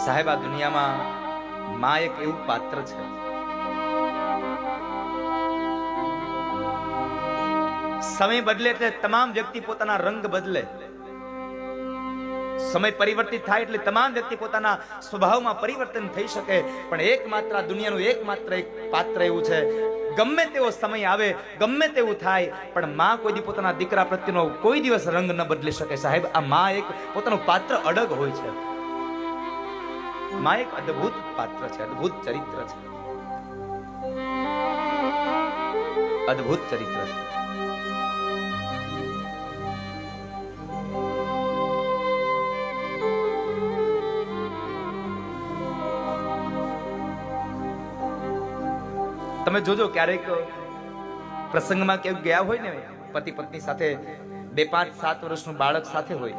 સાહેબ, આ દુનિયામાં માં એક એવું પાત્ર છે, સમય બદલે એટલે તમામ વ્યક્તિ પોતાના રંગ બદલે, સમય પરિવર્તિત થાય એટલે તમામ વ્યક્તિ પોતાના સ્વભાવમાં પરિવર્તન થઈ શકે, પણ એકમાત્ર દુનિયાનું એકમાત્ર એક પાત્ર એવું છે, ગમે તેવો સમય આવે, ગમે તેવું થાય, પણ માં કોઈ દી પોતાના દીકરા પ્રત્યેનો કોઈ દિવસ રંગ ન બદલી શકે. સાહેબ, આ માં એક પોતાનું પાત્ર અડગ હોય છે. માં એક અદ્ભુત પાત્ર છે, અદ્ભુત ચરિત્ર છે, અદ્ભુત ચરિત્ર છે. તમે જોજો, ક્યારેક પ્રસંગમાં ક્યાંક ગયા હોય ને, પતિ પત્ની સાથે 2, 5, 7 વર્ષનું બાળક સાથે હોય,